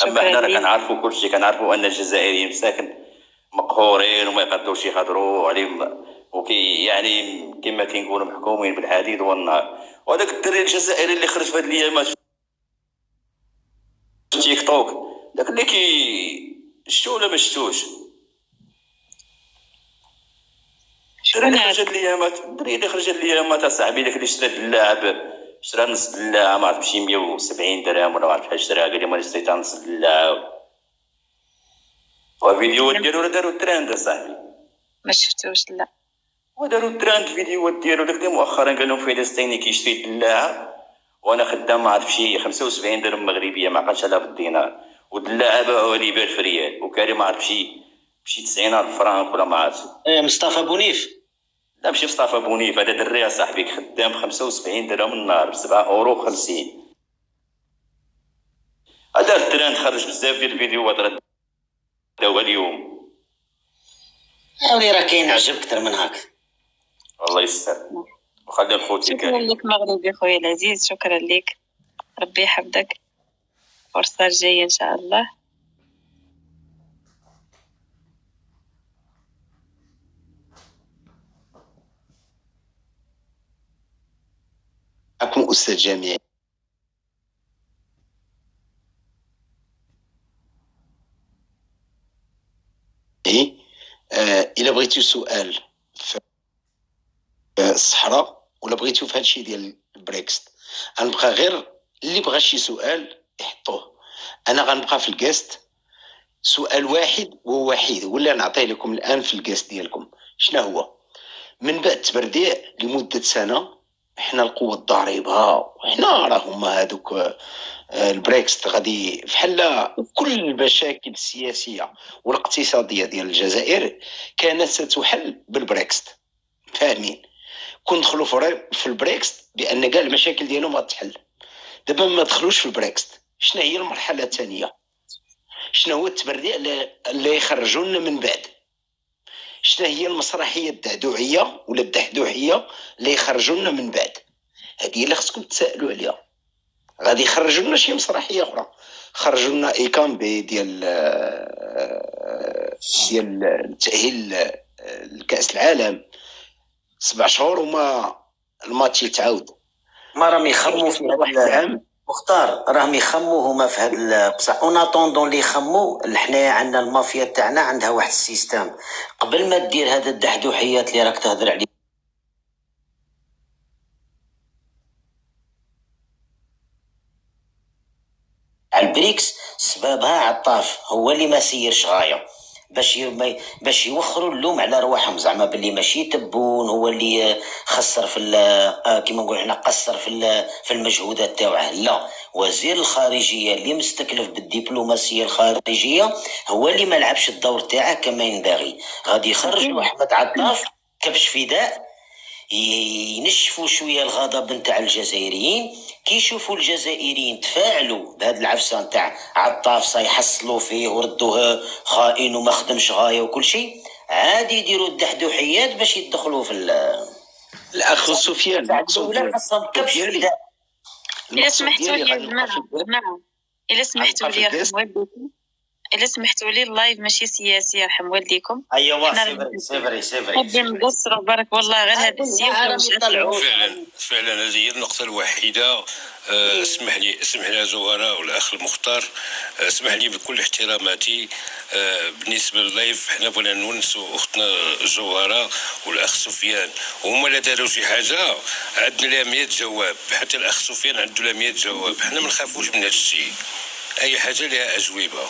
S7: اما حنا راه
S2: ليك.
S7: كنعرفوا كلشي، كنعرفوا ان الجزائريين مساكن مقهورين وما يقدروش يهضروا عليهم، وكي يعني كما كنقولوا محكومين بالحديد والنار. وهذاك الدري الجزائري اللي خرج في هاد الايامات في تيك توك، داك اللي شتو ولا ما شتوش؟ الدري اللي خرج هاد الايامات، الدري اللي خرج هاد الايامات اصاحبي، داك اللي شرا اللاعب، شرا نص اللاعه ما عرفتش 170 درهم ولا ما عرفت شحال شراها، قال لي ما شريتها نص اللاعه. وفيديوهات ديالو راه داروا الترند اصاحبي.
S2: ما شفتوش لا.
S7: وداروا الترند فيديوهات ديالو. داك اللي مؤخرا قال لهم فلسطيني كيشري اللاعه وانا خدام ما عرف شي 75 درهم مغربيه ما عقلتش عليها بالدينار، واللاعه باعوها لي ب1000 ريال وكاري ما عرف شي 90,000 فرانك ولا ما عرف.
S1: مصطفى بونيف.
S7: لا ماشي مصطفى بونيف، هذا دري صاحبي خدام 75 درهم النهار ب 7.50€. هذا الترند خرج بزاف ديال الفيديوهات راه داوها اليوم.
S1: ولي راه كاين عجب اكثر من هاك.
S7: الله يستر وخلي الخوت
S2: شكرا لك مغربي خويا العزيز، شكرا لك، ربي يحفظك. فرصة جاية ان شاء الله.
S8: أكون أستاذ جامعي. إلا بغيتي سؤال في الصحراء ولا بغيتو في هادشي ديال البريكست، غنبقى غير اللي بغى شي سؤال يحطوه. أنا غنبقى في الجاست سؤال واحد ووحيد ولا نعطيه لكم الآن في الجاست ديالكم. شنو هو؟ من بعد التبرديع لمدة سنة احنا القوة الضاربة، وحنا راه هما هادوك البريكست غادي بحال كل المشاكل السياسية والاقتصادية ديال الجزائر كانت ستحل بالبريكست. فاهمين؟ كون دخلوا في البريكست بأن كاع المشاكل ديالهم غتحل. دابا ما دخلوش في البريكست، شنو هي المرحلة الثانية؟ شنو هو التبرديع اللي يخرجونا من بعد؟ شنو هي المسرحيه الدعدوعيه ولا الدحدوحيه اللي يخرجونا من بعد؟ هذه اللي خصكم تسالوا عليها. غادي يخرجوا لنا شي مسرحيه اخرى، خرجوا لنا ايكامبي ديال التاهيل لكاس العالم 7 شهور وما الماتش يتعاود.
S1: ما راهم يخموا في هذا مختار، راهم يخموا هما في هذا بصح اون اتوندون اللي يخموا. حنايا عندنا المافيا تاعنا عندها واحد السيستم، قبل ما دير هذا الدحدوحيات اللي راك تهضر عليه على البريكس، سبابها عطاف هو اللي ما سيرش غايه. باش يوخروا اللوم على رواحهم، زعما باللي ماشي تبون هو اللي خسر في كيما نقول احنا قصر في المجهودات تاعه، لا، وزير الخارجيه اللي مستكلف بالدبلوماسيه الخارجيه هو اللي ما لعبش الدور تاعه كما ينبغي. غادي يخرجوا احمد عطاف كبش فداء ينشفوا شويه الغضب نتاع الجزائريين، كي يشوفوا الجزائريين تفاعلوا بهذا العفسه نتاع عطاف سيحصلوا فيه وردوه خائن وما خدمش غايه وكل شيء، عادي يديروا الدحدوحيات باش يدخلوا في
S8: الاخ سفيان
S1: ولا خاصهم كبش فداء.
S2: إلا سمحتوا لي نعم إلا سمحتوا لي يرحم والديكم، إلا سمحتوا لي اللايف ماشي سياسي يرحم والديكم.
S1: ايوا سيفري
S2: نبي نقصروا بارك والله غير هاد الزيوت.
S9: فعلا هذه هي النقطة الوحيدة. اسمح لي يا زهراء والأخ المختار، اسمح لي بكل احتراماتي. بالنسبة لللايف حنا بغينا نونسوا أختنا زهراء والأخ سفيان، وهما لا داروا شي حاجة عندنا لها 100 جواب، حتى الأخ سفيان عنده لها 100 جواب. حنا ما نخافوش من هذا الشيء، أي حاجة لها أجوبة.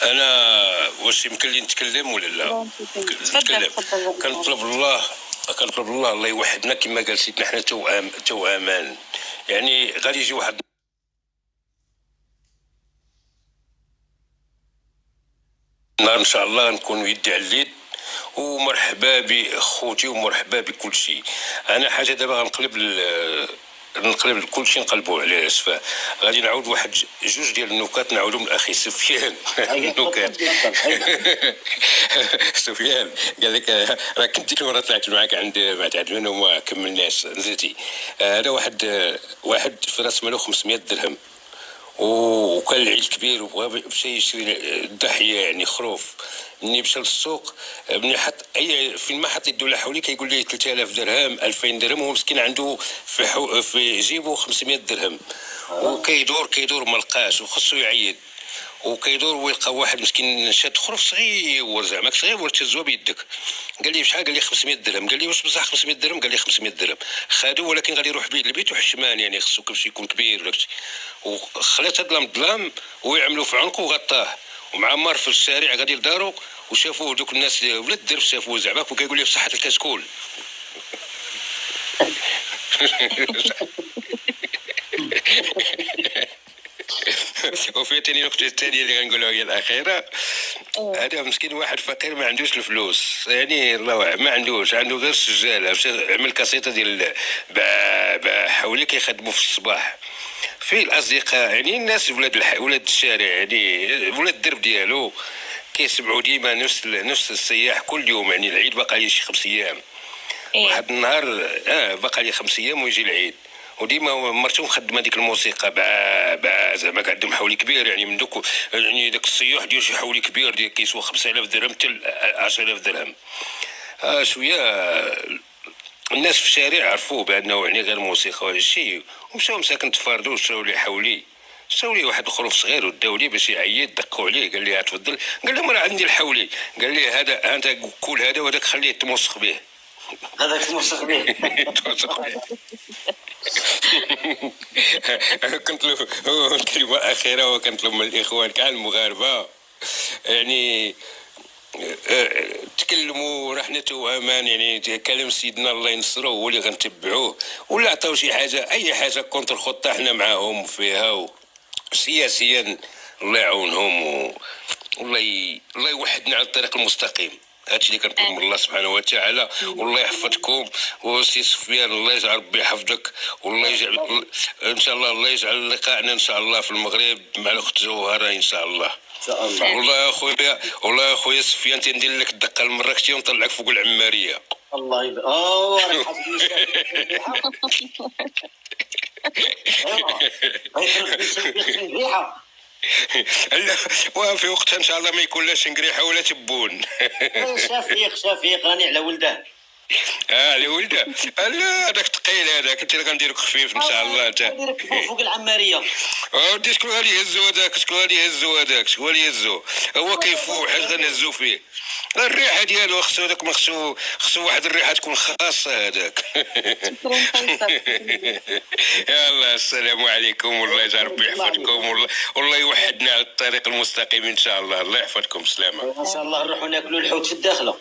S9: انا واش يمكن لي نتكلم ولا لا؟ نتكلم. كنطلب الله يوحدنا كما قال سيدنا، حنا توأمان. يعني غادي يجي واحد النهار ان شاء الله نكون يدي على اليد، ومرحبا بخوتي ومرحبا بكل شيء. انا حاجه دابا غنقلب كل شيء نقلبوا عليه اسفه. غادي نعاود واحد جوج ديال النكات نعاودهم لاخي سفيان. النكات سفيان قال لك راه كنت ديك المره طلعت معك عند عدوان وما كملناش نزلتي. هذا واحد في راس مالو 500 درهم، وكان العيد كبير وبغى مشى يشري الضحيه يعني خروف. مني مشى للسوق، مني حط فين ما حط يدو حولي كيقول لي 3000 درهم 2000 درهم، وهو مسكين عنده في جيبه 500 درهم. وكيدور ما لقاش وخصو يعيد، وكيدور ويلقى واحد مسكين شاد خروف صغير زعما صغير ورتزوا بيدك. قال لي شحال؟ قال لي 500 درهم. قال لي واش بصح 500 درهم؟ قال لي 500 درهم. خادو ولكن غادي يروح بيه للبيت وحشمان، يعني خصو كلشي يكون كبير وداكشي. وخلات الظلام ويعملوا في عنقه وغطاه، ومعمر في الشارع غادي لدارو، وشافوه دوك الناس ولاد الدرب شافوه زعما، وكيقول لي بصحه الكشكول. وفي ثاني نقطة الثانية اللي غنقولها هي الأخيرة. هذا مسكين واحد فقير ما عندوش الفلوس، يعني الله ما عندوش، عنده غير السجالة. مشى عمل كاسيطة ديال حولي كيخدموا في الصباح في الأصدقاء، يعني الناس ولاد الشارع، يعني ولاد الدرب ديالو كيسمعوا ديما نفس السياح كل يوم. يعني العيد باقي ليه شي 5 أيام. واحد النهار باقي ليه 5 أيام ويجي العيد، وديما مرتو مخدمه ديك الموسيقى زعما عندهم حولي كبير، يعني من دوك يعني داك الصياح ديال شي حولي كبير ديال كيسوى 5000 درهم حتى 10000 درهم. شويه الناس في الشارع عرفوه بانه يعني غير موسيقى وهذا الشيء، ومشاو مساكن تفاردوا وشراو لي حولي، شراو لي واحد الخروف صغير وداو لي باش يعيط. دقوا عليه قال لي تفضل. قال لهم راه عندي الحولي. قال لي هذا انت كول هذا وهذاك خليه تموسخ به.
S1: هذاك تموسخ به.
S9: كنطلب كلمة أخيرة، وكنطلب من الإخوان كاع المغاربة يعني تكلموا رحنا توأمان، يعني كلام سيدنا الله ينصره هو اللي غنتبعوه، ولا عطاو شي حاجة أي حاجة كونتر خطة حنا معاهم فيها، سياسيا الله يعاونهم والله يوحدنا على الطريق المستقيم. هادشي اللي كنطلب من الله سبحانه وتعالى. والله يحفظكم وسي سفيان، الله يجعل ربي يحفظك، والله يجعل ان شاء الله الله يجعل لقاءنا ان شاء الله في المغرب مع الاخت جوهره ان شاء الله. والله يا خويا سفيان تندير لك الدقه المراكشيه ونطلعك فوق العماريه.
S1: الله يبارك.
S9: وفي وقتها ان شاء الله ما يكون لا شنقريحه ولا تبون.
S1: شفيق راني على ولده.
S9: الولده لا هذاك ثقيل هذاك، انت اللي غنديرك خفيف ان شاء الله. انت
S1: نديرك فوق العماريه.
S9: ودي شكون غادي يهزو هذاك، شكون غادي يهزو هذاك، شكون غادي يهزو؟ هو كيفوح، اش غنهزو فيه؟ الريحه ديالو خصو هذاك، ما خصو واحد الريحه تكون خاصه هذاك. يلا السلام عليكم، والله يجعل ربي يحفظكم، والله يوحدنا على الطريق المستقيم ان شاء الله. الله يحفظكم، سلامه.
S1: ان شاء الله نروحوا ناكلوا الحوت في الداخله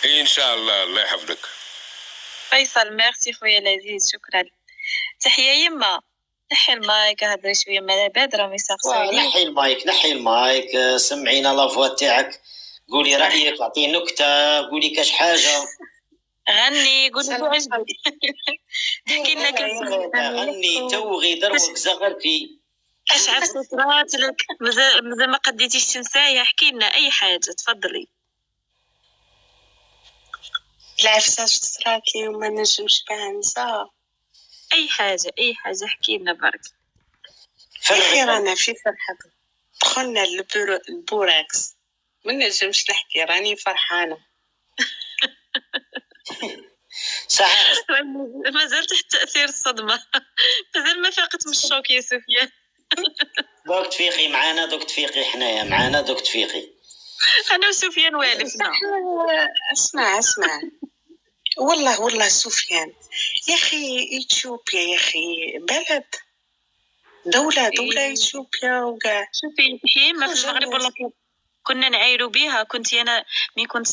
S9: ان شاء الله. الله يحفظك
S2: فيصل. ميرسي خويا العزيز، شكرا. تحيه يما. نحي المايك، هضري شويه مع العباد راهم يسقسوني.
S1: نحي المايك، سمعينا لافوا تاعك، قولي رايك، اعطي نكته، قولي كاش حاجه،
S2: غني، قولي عجبك. احكي لنا
S1: غني توغي دروك زغرتي،
S2: اش عرفتي صرات لك؟ مازال ما قديتيش تنسايا، احكي لنا اي حاجه تفضلي.
S4: العفسه صرات لي وما نجمش بها ننسى.
S2: اي حاجه احكي لنا برك.
S4: اخي رانا في فرحه، دخلنا البوراكس، ما نجمش نحكي، راني فرحانه.
S1: صح.
S2: مازال تحت تاثير الصدمه. مازال ما فاقت من الشوك يا سفيان.
S1: دوك تفيقي معانا، دوك تفيقي حنايا معانا، دوك تفيقي.
S2: انا وسفيان والفنا.
S4: اسمع والله سفيان يا اخي، اثيوبيا يا اخي بلد، دولة اثيوبيا وكاع.
S2: شوفي ما في المغرب والله كنا نعايروا بها. كنت انا مين كنت